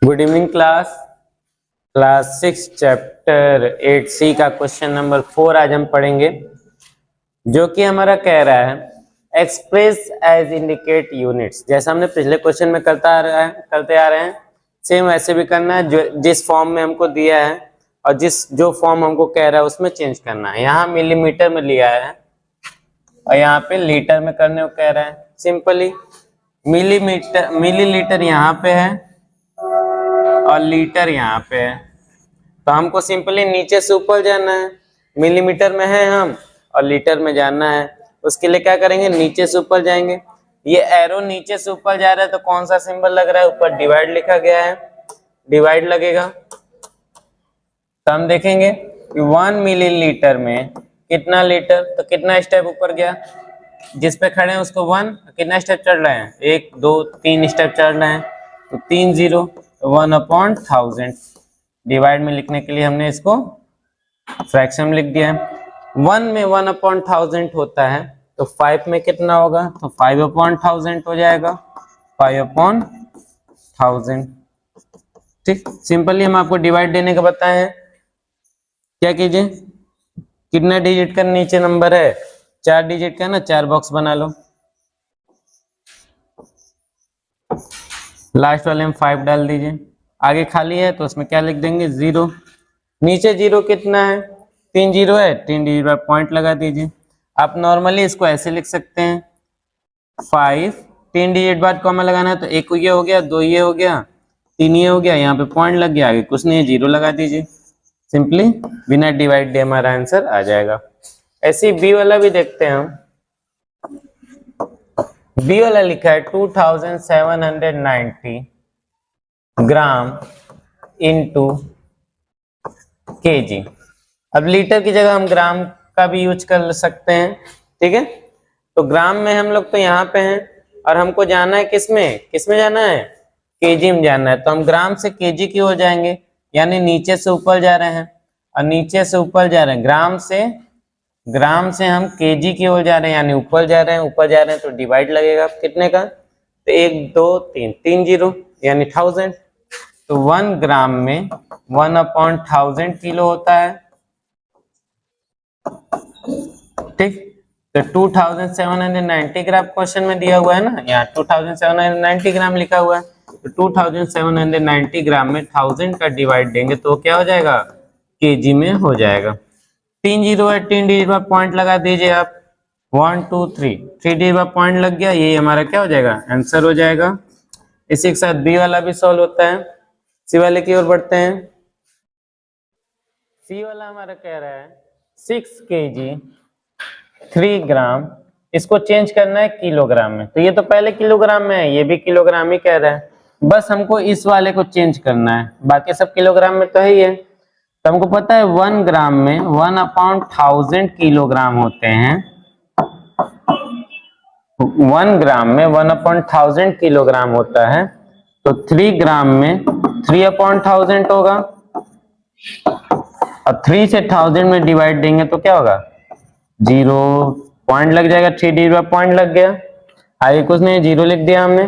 Good evening class 6 chapter 8C का question number 4 आज हम पढ़ेंगे, जो कि हमारा कह रहा है एक्सप्रेस एज इंडिकेट यूनिट्स। जैसा हमने पिछले क्वेश्चन में करते आ रहे हैं सेम वैसे भी करना है। जो जिस फॉर्म में हमको दिया है और जो फॉर्म हमको कह रहा है उसमें चेंज करना है। यहाँ मिलीमीटर में लिया है और यहाँ पे लीटर में करने को कह रहा है। सिंपली मिलीलीटर यहाँ पे है और लीटर यहाँ पे है, तो हमको सिंपली नीचे से ऊपर जाना है। मिलीमीटर में है हम और लीटर में जाना है। उसके लिए क्या करेंगे, नीचे से ऊपर जाएंगे। ये एरो नीचे से ऊपर जा रहा है तो कौन सा सिंबल लग रहा है, ऊपर डिवाइड लिखा गया है, डिवाइड लगेगा। तो हम देखेंगे कि 1 मिलीलीटर में कितना लीटर, तो कितना स्टेप ऊपर गया। जिस पे खड़े हैं उसको 1, कितना स्टेप चढ़ रहे हैं, 1 2 3 स्टेप चढ़ रहे हैं, तो 3 0 1/1000। डिवाइड में लिखने के लिए हमने इसको फ्रैक्शन में लिख दिया है। 1 में 1/1000 होता है तो 5 में कितना होगा, तो 5/1000 हो जाएगा, 5/1000। ठीक, सिंपली हम आपको डिवाइड देने का बताए हैं। क्या कीजिए, कितना डिजिट का नीचे नंबर है, 4 डिजिट का ना, 4 बॉक्स बना लो। लास्ट वाले में 5 डाल दीजिए, आगे खाली है तो उसमें क्या लिख देंगे, 0। नीचे 0 कितना है, 3 0 है, 3 डिजिट पर पॉइंट लगा दीजिए। आप नॉर्मली इसको ऐसे लिख सकते हैं, 5 3 डिजिट बाद कॉमा लगाना है तो 1 ये हो गया, 2 ये हो गया, 3 ये हो गया, यहाँ पे पॉइंट लग गया, आगे कुछ नहीं है, 0 लगा दीजिए। सिंपली बिना डिवाइड दिए हमारा आंसर आ जाएगा। ऐसे ही बी वाला भी देखते हैं हम। बी वाला लिखा है 2790 ग्राम इंटू केजी। अब लीटर की जगह हम ग्राम का भी यूज कर सकते हैं, ठीक है। तो ग्राम में हम लोग तो यहाँ पे हैं और हमको जाना है किसमें जाना है, केजी में जाना है। तो हम ग्राम से केजी की ओर जाएंगे, यानी नीचे से ऊपर जा रहे हैं और नीचे से ऊपर जा रहे हैं। ग्राम से हम केजी की ओर जा रहे हैं, यानी ऊपर जा रहे हैं तो डिवाइड लगेगा कितने का, तो 1 2 3 3 0 यानी 1000। तो 1 ग्राम में 1/1000 किलो होता है। ठीक, तो 2790 ग्राम क्वेश्चन में दिया हुआ है ना, यहाँ 2790 ग्राम लिखा हुआ है। तो 2790 ग्राम में 1000 का डिवाइड देंगे तो क्या हो जाएगा, केजी में हो जाएगा। 3 0 है, 3 डिजिट पर पॉइंट लगा दीजिए आप, 1 2 3 डिजिट पर पॉइंट लग गया, ये हमारा क्या हो जाएगा, आंसर हो जाएगा। इसी के साथ बी वाला भी सॉल्व होता है। सी वाले की ओर बढ़ते हैं। सी वाला हमारा कह रहा है 6 kg 3 ग्राम, इसको चेंज करना है किलोग्राम में। तो ये तो पहले किलोग्राम में है, ये भी किलोग्राम ही कह रहा है, बस हमको इस वाले को चेंज करना है, बाकी सब किलोग्राम में तो है ही है। तो हमको पता है 1 ग्राम में 1/1000 किलोग्राम होते हैं। 1 ग्राम में 1/1000 किलोग्राम होता है, तो 3 ग्राम में 3/1000 होगा और 3 से 1000 में डिवाइड देंगे तो क्या होगा, 0 पॉइंट लग जाएगा, 3 डिजिट पर पॉइंट लग गया, आगे कुछ नहीं, 0 लिख दिया हमने।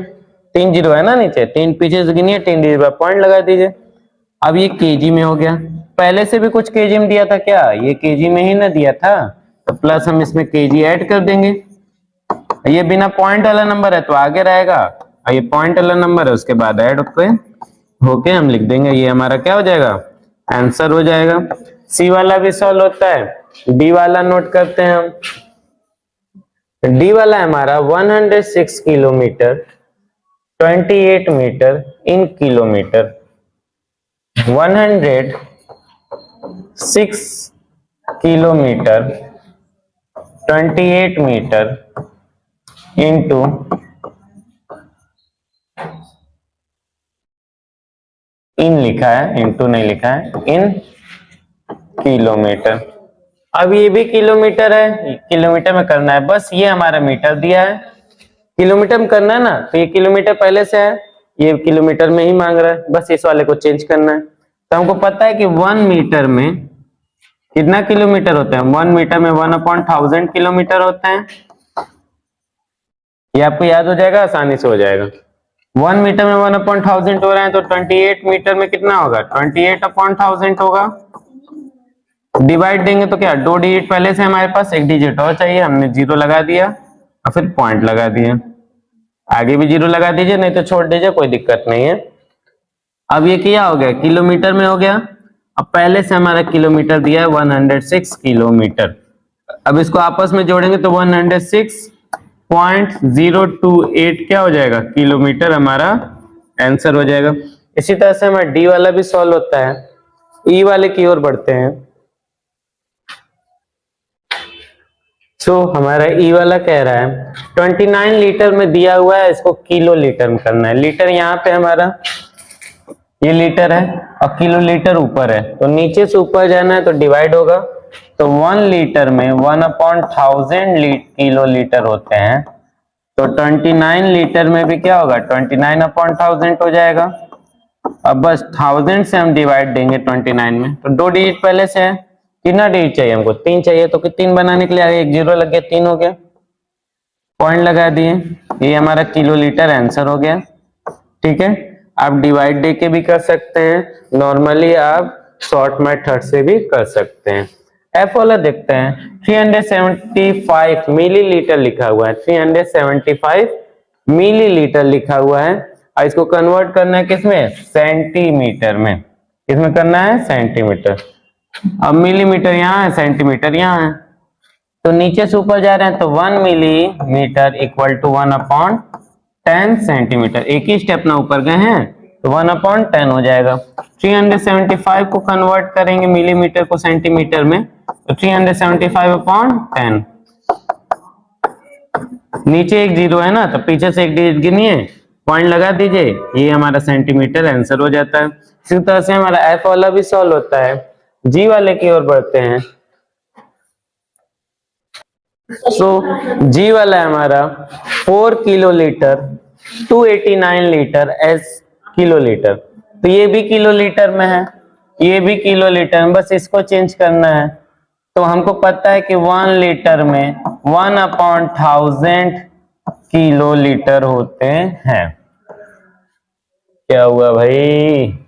3 0 है ना नीचे, 3 पीछे से गिनिए, 3 डिजिट पर पॉइंट लगा दीजिए। अब ये केजी में हो गया, पहले से भी कुछ केजी में दिया था क्या, ये केजी में ही ना दिया था, तो प्लस हम इसमें केजी ऐड कर देंगे। ये बिना पॉइंट वाला नंबर है तो आगे रहेगा, और ये पॉइंट वाला नंबर है उसके बाद ऐड होके हम लिख देंगे, ये हमारा क्या हो जाएगा, आंसर हो जाएगा। सी वाला भी सॉल्व होता है। डी वाला नोट करते हैं हम। डी वाला हमारा 106 kilometre 28 metre in kilometre. 106 kilometre 28 metre into in लिखा है, इंटू नहीं लिखा है, इन किलोमीटर। अब ये भी किलोमीटर है, किलोमीटर में करना है, बस ये हमारा मीटर दिया है, किलोमीटर में करना है ना, तो ये किलोमीटर पहले से है, ये किलोमीटर में ही मांग रहा है, बस इस वाले को चेंज करना है। तो हमको पता है कि 1 मीटर में कितना किलोमीटर होता है, 1 मीटर में 1/1000 किलोमीटर होता है। ये आपको याद हो जाएगा, आसानी से हो जाएगा। 1 मीटर में 1/1000 हो रहा है, तो 28 मीटर में कितना होगा? 28/1000 होगा। डिवाइड देंगे तो क्या, 2 डिजिट पहले से हमारे पास, 1 डिजिट और चाहिए, हमने 0 लगा दिया और फिर पॉइंट लगा दिया। आगे भी 0 लगा दीजिए, नहीं तो छोड़ दीजिए, कोई दिक्कत नहीं है। अब ये क्या हो गया, किलोमीटर में हो गया। अब पहले से हमारा किलोमीटर दिया है 106 किलोमीटर। अब इसको आपस में जोड़ेंगे तो 106.028 क्या हो जाएगा, किलोमीटर हमारा आंसर हो जाएगा। इसी तरह से हमारा डी वाला भी सॉल्व होता है। ई वाले की ओर बढ़ते हैं। हमारा ई वाला कह रहा है 29 लीटर में दिया हुआ है, इसको किलो लीटर में करना है। लीटर यहाँ पे हमारा ये लीटर है और किलो लीटर ऊपर है, तो नीचे से ऊपर जाना है तो डिवाइड होगा। तो 1 लीटर में 1/1000 किलो लीटर होते हैं, तो 29 लीटर में भी क्या होगा, 29/1000 हो जाएगा। अब बस 1000 से हम डिवाइड देंगे 29 में, तो 2 डिजिट पहले से है। कितना डिजिट चाहिए हमको, 3 चाहिए, तो 3 बनाने के लिए आगे 1 0 लग गया, 3 हो गया, पॉइंट लगा दिए। ये हमारा किलो लीटर आंसर हो गया। ठीक है, आप डिवाइड दे के भी कर सकते हैं, नॉर्मली आप शॉर्ट मेथड से भी कर सकते हैं। एफ वाला देखते हैं, 375 मिलीलीटर लिखा हुआ है, 375 मिलीलीटर लिखा हुआ है, और इसको कन्वर्ट करना है किसमें, सेंटीमीटर में। किसमें करना है, सेंटीमीटर। अब मिलीमीटर यहाँ है, सेंटीमीटर यहाँ है, तो नीचे से ऊपर जा रहे हैं, तो 1 मिलीमीटर इक्वल टू 1/10 सेंटीमीटर। एक ही स्टेप ना ऊपर गए हैं, तो 1/10 हो जाएगा। 375 को कन्वर्ट करेंगे मिलीमीटर को सेंटीमीटर में, तो 375/10। नीचे एक 0 है ना, तो पीछे से एक डिजिट गिनिए, पॉइंट लगा दीजिए, ये हमारा सेंटीमीटर आंसर हो जाता है। इसी तरह से हमारा एफ वाला भी सॉल्व होता है। जी वाले की ओर बढ़ते हैं। जी वाला है हमारा 4 kilo litre 289 litre S kilo litre, तो ये भी किलो लीटर में है, ये भी किलो लीटर में, बस इसको चेंज करना है। तो हमको पता है कि 1 लीटर में 1/1000 किलो लीटर होते हैं। क्या हुआ भाई,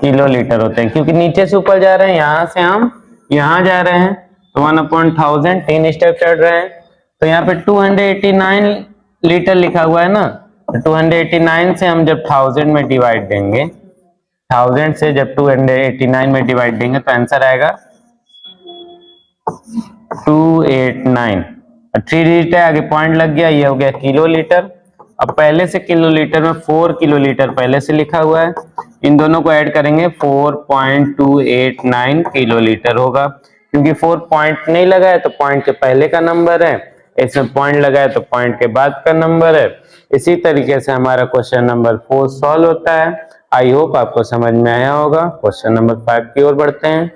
किलो लीटर होते हैं, क्योंकि नीचे से ऊपर जा रहे हैं, यहां से हम यहां जा रहे हैं, तो 1/1000 3 स्टेप चढ़ रहे हैं, तो यहाँ पे 289 लीटर लिखा हुआ है ना, तो 289 से हम जब 1000 में डिवाइड देंगे, 1000 से जब 289 में डिवाइड देंगे, तो आंसर आएगा 289। 3 डिजिट है, आगे पॉइंट लग गया, ये हो गया किलो लीटर। अब पहले से किलो लीटर में 4 किलो लीटर पहले से लिखा हुआ है, इन दोनों को ऐड करेंगे 4.289 किलो लीटर होगा। क्योंकि 4 पॉइंट नहीं लगा है तो पॉइंट के पहले का नंबर है, इसमें पॉइंट लगा है तो पॉइंट के बाद का नंबर है। इसी तरीके से हमारा क्वेश्चन नंबर 4 सॉल्व होता है। आई होप आपको समझ में आया होगा। क्वेश्चन नंबर 5 की ओर बढ़ते हैं।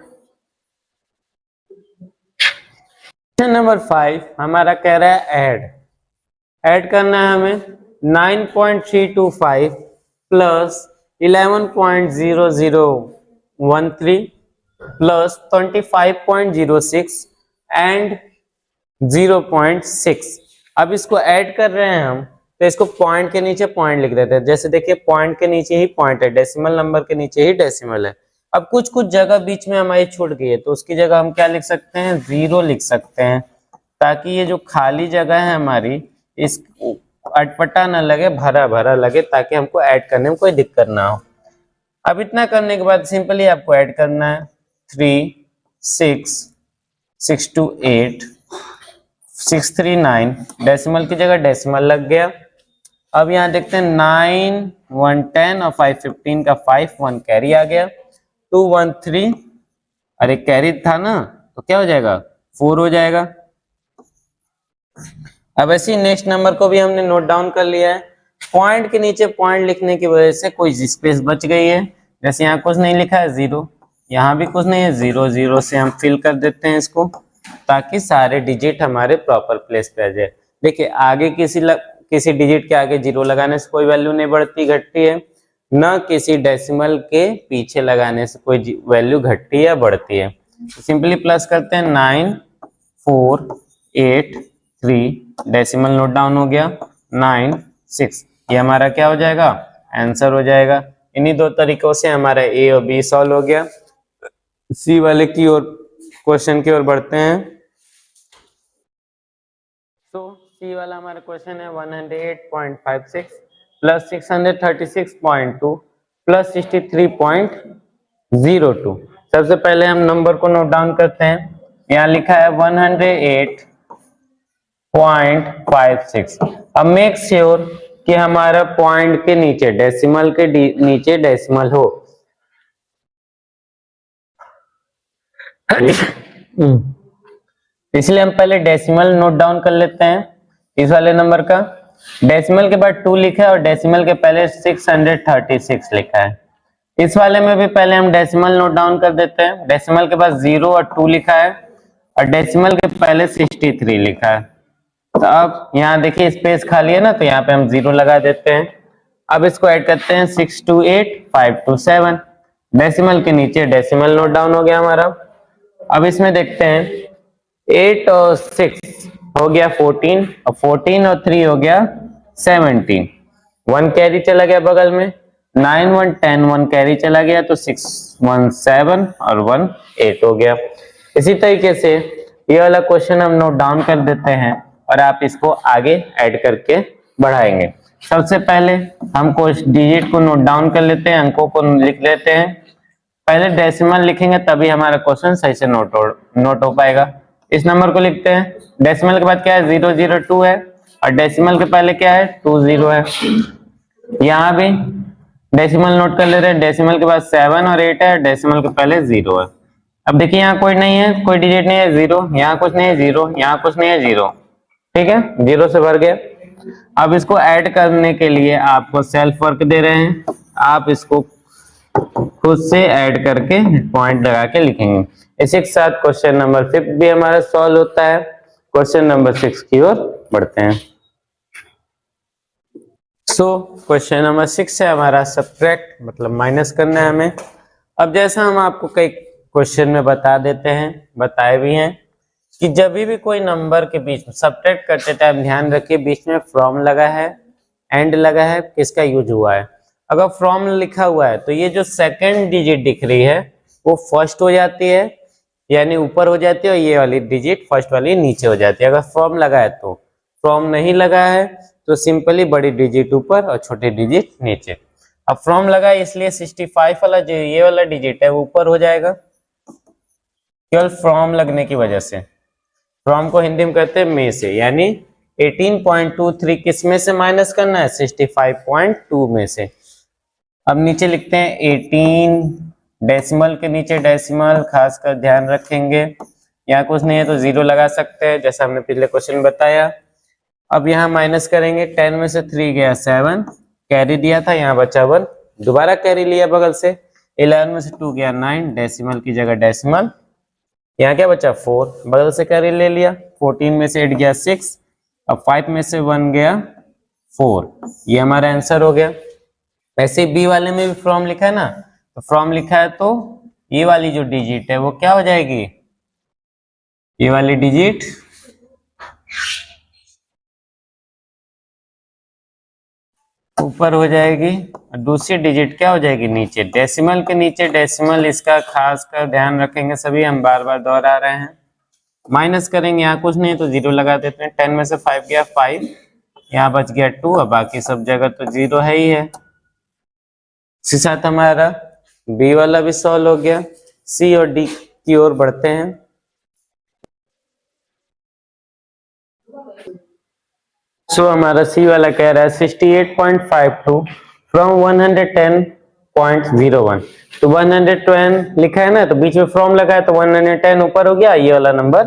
क्वेश्चन नंबर 5 हमारा कह रहा है ऐड करना है हमें 9.325 प्लस 11.0013 प्लस 25.06 एंड 0.6। अब इसको ऐड कर रहे हैं हम, तो इसको पॉइंट के नीचे पॉइंट लिख देते हैं। जैसे देखिए पॉइंट के नीचे ही पॉइंट है, डेसिमल नंबर के नीचे ही डेसिमल है। अब कुछ कुछ जगह बीच में हमारी छूट गई है, तो उसकी जगह हम क्या लिख सकते हैं, 0 लिख सकते हैं, ताकि ये जो खाली जगह है हमारी, इस अटपटा ना लगे, भरा भरा लगे, ताकि हमको ऐड करने में कोई दिक्कत ना हो। अब इतना करने के बाद सिंपली आपको ऐड करना है 3 6 6 2 8 6 3 9, डेसिमल की जगह डेसिमल लग गया। अब यहाँ देखते हैं 9 1 10 और 5 15 का 5 1 कैरी आ गया, 2 1 3, अरे कैरी था ना, तो क्या हो जाएगा 4 हो जाएगा। अब ऐसे ही नेक्स्ट नंबर को भी हमने नोट डाउन कर लिया है। पॉइंट के नीचे पॉइंट लिखने की वजह से कोई स्पेस बच गई है, जैसे यहाँ कुछ नहीं लिखा है 0, यहाँ भी कुछ नहीं है 0 0 से हम फिल कर देते हैं इसको, ताकि सारे डिजिट हमारे प्रॉपर प्लेस पे आ जाए। देखिए आगे किसी डिजिट के आगे 0 लगाने से कोई वैल्यू नहीं बढ़ती घटती है, न किसी डेसिमल के पीछे लगाने से कोई वैल्यू घटती या बढ़ती है। तो सिंपली प्लस करते हैं 9 4 8 3 डेसिमल नोट डाउन हो गया 96, ये हमारा क्या हो जाएगा, आंसर हो जाएगा। इन्हीं दो तरीकों से हमारा ए और बी सॉल्व हो गया। सी वाले की ओर क्वेश्चन की ओर बढ़ते हैं। तो सी वाला हमारा क्वेश्चन है 108.56 प्लस 636.2 प्लस 63.02। सबसे पहले हम नंबर को नोट डाउन करते हैं। यहाँ लिखा है 108.56। अब मेक श्योर कि हमारा पॉइंट के नीचे, डेसिमल के नीचे डेसिमल हो। इसलिए हम पहले डेसिमल नोट डाउन कर लेते हैं इस वाले नंबर का। डेसिमल के बाद 2 लिखा है और डेसिमल के पहले 636 लिखा है। इस वाले में भी पहले हम डेसिमल नोट डाउन कर देते हैं। डेसिमल के बाद 0 और 2 लिखा है और डेसिमल के पहले 63 लिखा है। तो अब यहाँ देखिए स्पेस खाली है ना, तो यहाँ पे हम 0 लगा देते हैं। अब इसको ऐड करते हैं 628,527। डेसिमल के नीचे डेसिमल नोट डाउन हो गया हमारा। अब इसमें देखते हैं 8 और 6 हो गया 14 और 14 और 3 हो गया 17। 1 कैरी चला गया बगल में, 9 1 10, 1 कैरी चला गया तो 6 1 7 और 1 8 हो गया। इसी तरीके से ये वाला क्वेश्चन हम नोट डाउन कर देते हैं और आप इसको आगे ऐड करके बढ़ाएंगे। सबसे पहले हम डिजिट को नोट डाउन कर लेते हैं, अंकों को लिख लेते हैं। पहले डेसिमल लिखेंगे तभी हमारा क्वेश्चन सही से नोट हो पाएगा। इस नंबर को लिखते हैं। डेसिमल के बाद क्या है, 002 है और डेसिमल के पहले क्या है, 20 है। यहाँ भी डेसिमल नोट कर ले रहे हैं। डेसिमल के बाद 7 और 8 है, डेसिमल के पहले 0 है। अब देखिए यहाँ कोई नहीं है, कोई डिजिट नहीं है, 0, यहाँ कुछ नहीं है 0, यहाँ कुछ नहीं है 0, ठीक है, 0 से भर गया। अब इसको ऐड करने के लिए आपको सेल्फ वर्क दे रहे हैं, आप इसको खुद से ऐड करके पॉइंट लगा के लिखेंगे। इसी के साथ क्वेश्चन नंबर 5 भी हमारा सॉल्व होता है। क्वेश्चन नंबर 6 की ओर बढ़ते हैं। क्वेश्चन नंबर 6 है हमारा सब्ट्रैक्ट, मतलब माइनस करना है हमें। अब जैसा हम आपको कई क्वेश्चन में बता देते हैं, बताए भी हैं कि जब भी कोई नंबर के बीच में सब्ट्रैक्ट करते टाइम ध्यान रखिए बीच में फ्रॉम लगा है, एंड लगा है, किसका यूज हुआ है। अगर फ्रॉम लिखा हुआ है तो ये जो सेकंड डिजिट दिख रही है वो फर्स्ट हो जाती है, यानी ऊपर हो जाती है, और ये वाली डिजिट फर्स्ट वाली नीचे हो जाती है। अगर फ्रॉम लगा है तो, फ्रॉम नहीं लगा है तो सिंपली बड़ी डिजिट ऊपर और छोटी डिजिट नीचे। अब फ्रॉम लगा है इसलिए 65 वाला जो ये वाला डिजिट है वो ऊपर हो जाएगा, केवल फ्रॉम लगने की वजह से। फ्रॉम को हिंदी में कहते हैं में से, यानी 18.23 किस में से माइनस करना है, 65.2 में से। अब नीचे लिखते हैं 18, डेसिमल के नीचे डेसिमल, खासकर ध्यान रखेंगे। यहाँ कुछ नहीं है तो 0 लगा सकते हैं, जैसा हमने पिछले क्वेश्चन में बताया। अब यहाँ माइनस करेंगे, 10 में से 3 गया 7, कैरी दिया था, यहाँ बचा 1, दोबारा कैरी लिया बगल से। 11 में से 2 गया 9, डेसिमल की जगह डेसिमल, यहाँ क्या बचा 4, बगल से कैरी ले लिया। 14 में से 8 गया 6, अब 5 में से 1 गया 4, ये हमारा आंसर हो गया। ऐसे बी वाले में भी फ्रॉम लिखा है ना, तो फ्रॉम लिखा है तो ये वाली जो डिजिट है वो क्या हो जाएगी, ये वाली डिजिट ऊपर हो जाएगी और दूसरी डिजिट क्या हो जाएगी, नीचे। डेसिमल के नीचे डेसिमल, इसका खास कर ध्यान रखेंगे सभी, हम बार बार दोहरा रहे हैं। माइनस करेंगे, यहाँ कुछ नहीं तो 0 लगा देते हैं। 10 में से 5 गया 5, यहाँ बच गया 2 और बाकी सब जगह तो 0 है ही है। इसी साथ हमारा बी वाला भी सॉल्व हो गया। सी और डी की ओर बढ़ते हैं। हमारा सी वाला कह रहा है 68.52 फ्रॉम 110.01। तो 110 लिखा है ना, तो बीच में फ्रॉम लगा है तो 110 ऊपर हो गया, ये वाला नंबर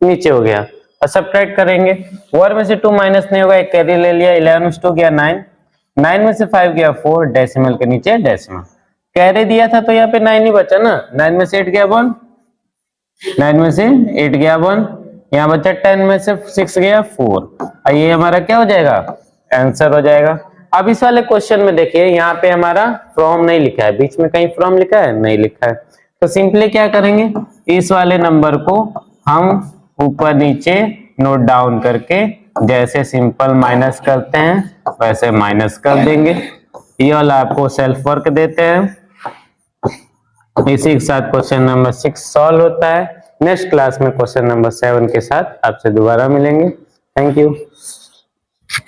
नीचे हो गया। और सब्ट्रैक्ट करेंगे, 1 में से 2 माइनस नहीं होगा, एक कैरी ले लिया। 11 में से 2 गया 9, 9 में से 5 गया 4, डेसिमल के नीचे डेसिमल, कैरी दिया था तो यहाँ पे 9 ही बचा ना। 9 में से 8 गया 1, 9 में से 8 गया 1, यहाँ बचा 10 में से 6 गया 4, और ये हमारा क्या हो जाएगा, आंसर हो जाएगा। अब इस वाले क्वेश्चन में देखिए यहाँ पे हमारा फ्रॉम नहीं लिखा है, बीच में कहीं फ्रॉम लिखा है, नहीं लिखा है। तो सिंपली क्या करेंगे, इस वाले नंबर को हम ऊपर नीचे नोट डाउन करके जैसे सिंपल माइनस करते हैं वैसे माइनस कर देंगे। ये वाला आपको सेल्फ वर्क देते हैं। इसी के साथ क्वेश्चन नंबर 6 सॉल्व होता है। नेक्स्ट क्लास में क्वेश्चन नंबर 7 के साथ आपसे दोबारा मिलेंगे। Thank you.